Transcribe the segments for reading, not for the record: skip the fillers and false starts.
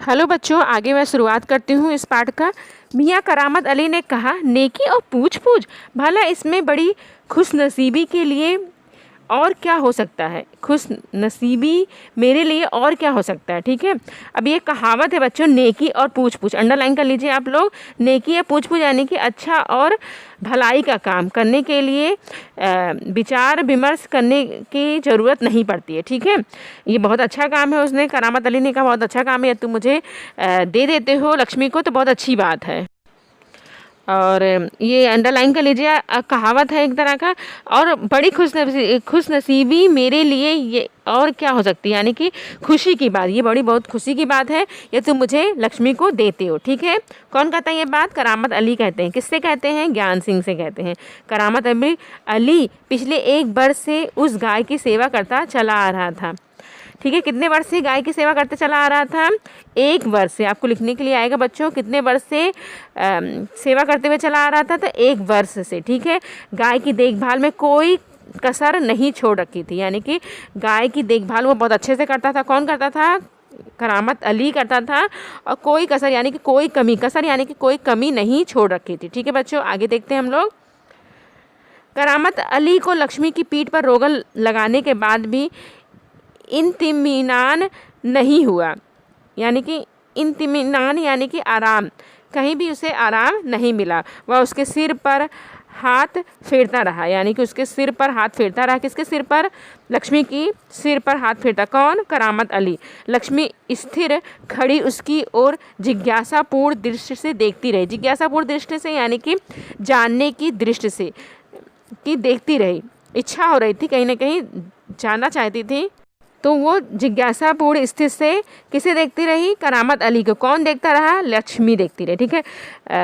Hello बच्चों, आगे मैं शुरुआत करती हूँ इस पाठ का। मियाँ करामत अली ने कहा, नेकी और पूछ पूछ, भला इसमें बड़ी खुश नसीबी के लिए और क्या हो सकता है। खुश नसीबी मेरे लिए और क्या हो सकता है। ठीक है, अब ये कहावत है बच्चों, नेकी और पूछ पूछ, अंडरलाइन कर लीजिए आप लोग। नेकी या पूछ पूछ यानी कि अच्छा और भलाई का काम करने के लिए विचार विमर्श करने की ज़रूरत नहीं पड़ती है। ठीक है, ये बहुत अच्छा काम है। उसने करामत अली ने कहा, बहुत अच्छा काम है, तुम मुझे दे देते हो लक्ष्मी को, तो बहुत अच्छी बात है। और ये अंडरलाइन कर लीजिए, कहावत है एक तरह का। और बड़ी खुश नसीबी मेरे लिए ये और क्या हो सकती है, यानी कि खुशी की बात, ये बड़ी बहुत खुशी की बात है, ये तुम मुझे लक्ष्मी को देते हो। ठीक है, कौन कहता है ये बात? करामत अली कहते हैं। किससे कहते हैं? ज्ञान सिंह से कहते हैं। करामत अली पिछले 1 वर्ष से उस गाय की सेवा करता चला आ रहा था। ठीक है, कितने वर्ष से गाय की सेवा करते चला आ रहा था? 1 वर्ष से। आपको लिखने के लिए आएगा बच्चों, कितने वर्ष से सेवा करते हुए चला आ रहा था? तो 1 वर्ष से। ठीक है, गाय की देखभाल में कोई कसर नहीं छोड़ रखी थी, यानी कि गाय की देखभाल वो बहुत अच्छे से करता था। कौन करता था? करामत अली करता था। और कोई कसर यानी कि कोई कमी, कसर यानी कि कोई कमी नहीं छोड़ रखी थी। ठीक है बच्चों, आगे देखते हैं हम लोग। करामत अली को लक्ष्मी की पीठ पर रोगन लगाने के बाद भी इत्मीनान नहीं हुआ, यानी कि इत्मीनान यानी कि आराम, कहीं भी उसे आराम नहीं मिला। वह उसके सिर पर हाथ फेरता रहा, यानी कि उसके सिर पर हाथ फेरता रहा। किसके सिर पर? लक्ष्मी की सिर पर हाथ फेरता। कौन? करामत अली। लक्ष्मी स्थिर खड़ी उसकी ओर जिज्ञासापूर्ण दृष्टि से देखती रही। जिज्ञासापूर्ण दृष्टि से यानी कि जानने की दृष्टि से कि देखती रही। इच्छा हो रही थी, कहीं ना कहीं जानना चाहती थी, तो वो जिज्ञासापूर्ण स्थिति से किसे देखती रही? करामत अली को। कौन देखता रहा? लक्ष्मी देखती रही। ठीक है,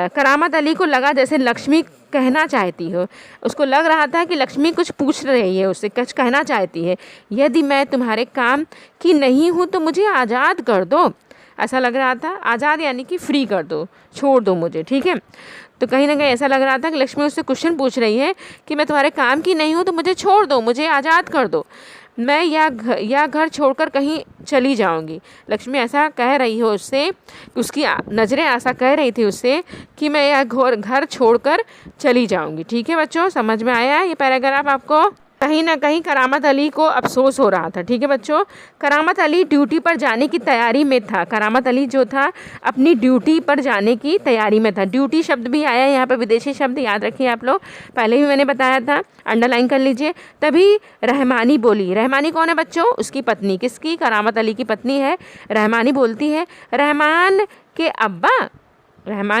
करामत अली को लगा जैसे लक्ष्मी कहना चाहती हो। उसको लग रहा था कि लक्ष्मी कुछ पूछ रही है उससे, कुछ कहना चाहती है। यदि मैं तुम्हारे काम की नहीं हूँ तो मुझे आज़ाद कर दो, ऐसा लग रहा था। आज़ाद यानी कि फ्री कर दो, छोड़ दो मुझे। ठीक है, तो कहीं ना कहीं ऐसा लग रहा था कि लक्ष्मी उससे क्वेश्चन पूछ रही है कि मैं तुम्हारे काम की नहीं हूँ तो मुझे छोड़ दो, मुझे आज़ाद कर दो, मैं यह घर छोड़कर कहीं चली जाऊंगी। लक्ष्मी ऐसा कह रही हो उससे, उसकी नज़रें ऐसा कह रही थी उससे कि मैं यह घर छोड़कर चली जाऊंगी। ठीक है बच्चों, समझ में आया ये पैराग्राफ आपको? कहीं ना कहीं करामत अली को अफसोस हो रहा था। ठीक है बच्चों, करामत अली ड्यूटी पर जाने की तैयारी में था। करामत अली जो था अपनी ड्यूटी पर जाने की तैयारी में था। ड्यूटी शब्द भी आया यहाँ पर, विदेशी शब्द याद रखिए आप लोग, पहले भी मैंने बताया था, अंडरलाइन कर लीजिए। तभी रहमानी बोली। रहमानी कौन है बच्चों? उसकी पत्नी। किसकी? करामत अली की पत्नी है। रहमानी बोलती है, रहमान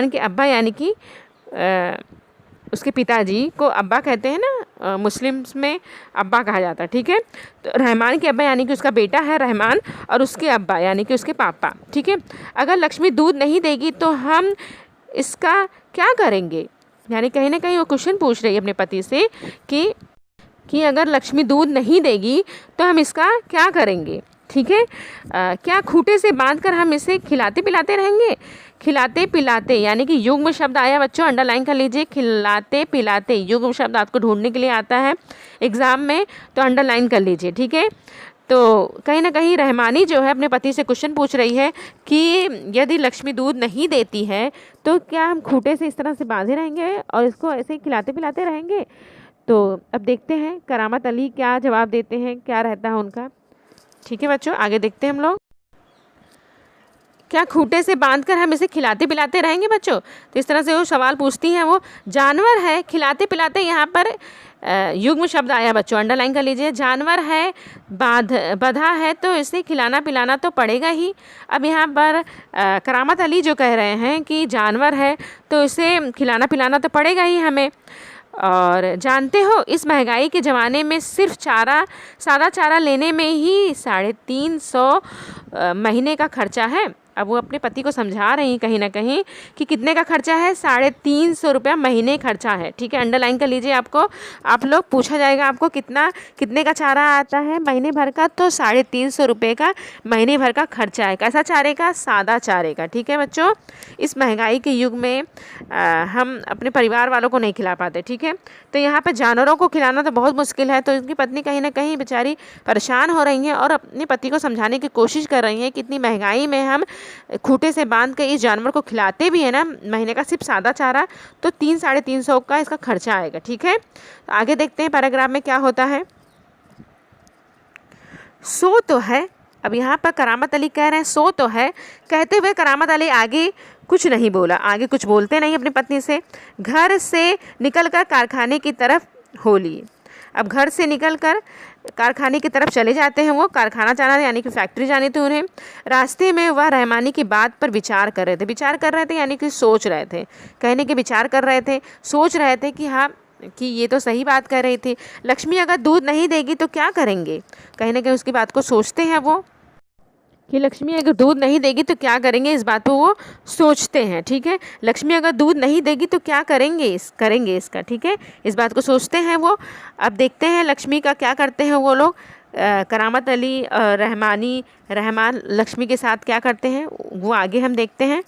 के अब्बा यानी कि उसके पिताजी को अब्बा कहते हैं ना, मुस्लिम्स में अब्बा कहा जाता है। ठीक है, तो रहमान के अब्बा यानी कि उसका बेटा है रहमान, और उसके अब्बा यानी कि उसके पापा। ठीक है, अगर लक्ष्मी दूध नहीं देगी तो हम इसका क्या करेंगे? यानी कहीं ना कहीं वो क्वेश्चन पूछ रही है अपने पति से कि अगर लक्ष्मी दूध नहीं देगी तो हम इसका क्या करेंगे। ठीक है, क्या खूंटे से बांधकर हम इसे खिलाते पिलाते रहेंगे? खिलाते पिलाते यानी कि युग्म शब्द आया बच्चों, अंडरलाइन कर लीजिए। खिलाते पिलाते युग्म शब्द आपको ढूंढने के लिए आता है एग्ज़ाम में, तो अंडरलाइन कर लीजिए। ठीक है, तो कहीं ना कहीं रहमानी जो है अपने पति से क्वेश्चन पूछ रही है कि यदि लक्ष्मी दूध नहीं देती है तो क्या हम खूंटे से इस तरह से बांधे रहेंगे और इसको ऐसे ही खिलाते पिलाते रहेंगे? तो अब देखते हैं करामत अली क्या जवाब देते हैं, क्या रहता है उनका। ठीक है बच्चों, आगे देखते हैं हम लोग। क्या खूंटे से बांधकर हम इसे खिलाते पिलाते रहेंगे बच्चों? तो इस तरह से वो सवाल पूछती हैं। वो जानवर है, खिलाते पिलाते यहाँ पर युग्म शब्द आया बच्चों, अंडरलाइन कर लीजिए। जानवर है, बंधा है, तो इसे खिलाना पिलाना तो पड़ेगा ही। अब यहाँ पर करामत अली जो कह रहे हैं कि जानवर है तो इसे खिलाना पिलाना तो पड़ेगा ही हमें। और जानते हो इस महंगाई के ज़माने में सिर्फ सादा चारा लेने में ही 350 महीने का खर्चा है। अब वो अपने पति को समझा रही कहीं ना कहीं कि कितने का खर्चा है? 350 रुपया महीने खर्चा है। ठीक है, अंडरलाइन कर लीजिए। आप लोग पूछा जाएगा आपको कितने का चारा आता है महीने भर का, तो 350 रुपये का महीने भर का खर्चा है। कैसा चारे का? सादा चारे का। ठीक है बच्चों, इस महंगाई के युग में हम अपने परिवार वालों को नहीं खिला पाते। ठीक है, तो यहाँ पर जानवरों को खिलाना तो बहुत मुश्किल है। तो इनकी पत्नी कहीं ना कहीं बेचारी परेशान हो रही हैं और अपने पति को समझाने की कोशिश कर रही हैं कि इतनी महंगाई में हम खूंटे से बांध के इस जानवर को खिलाते भी है ना महीने का सिर्फ सादा चारा, तो 300-350 का इसका खर्चा आएगा। ठीक है, तो आगे देखते हैं पैराग्राफ में क्या होता है। सो तो है, अब यहाँ पर करामत अली कह रहे हैं सो तो है। कहते हुए करामत अली आगे कुछ नहीं बोला, आगे कुछ बोलते नहीं अपनी पत्नी से। घर से निकलकर कारखाने की तरफ हो लिए। अब घर से निकलकर कारखाने की तरफ चले जाते हैं वो। कारखाना जाना यानी कि फैक्ट्री जानी थी उन्हें। रास्ते में वह रहमानी की बात पर विचार कर रहे थे यानी कि सोच रहे थे, कहने के विचार कर रहे थे, सोच रहे थे कि हाँ कि ये तो सही बात कर रही थी। लक्ष्मी अगर दूध नहीं देगी तो क्या करेंगे, कहीं ना कहीं उसकी बात को सोचते हैं वो कि लक्ष्मी अगर दूध नहीं देगी तो क्या करेंगे, इस बात को वो सोचते हैं। ठीक है, लक्ष्मी अगर दूध नहीं देगी तो क्या करेंगे इसका। ठीक है, इस बात को सोचते हैं वो। अब देखते हैं लक्ष्मी का क्या करते हैं वो लोग। करामत अली रहमान लक्ष्मी के साथ क्या करते हैं वो आगे हम देखते हैं।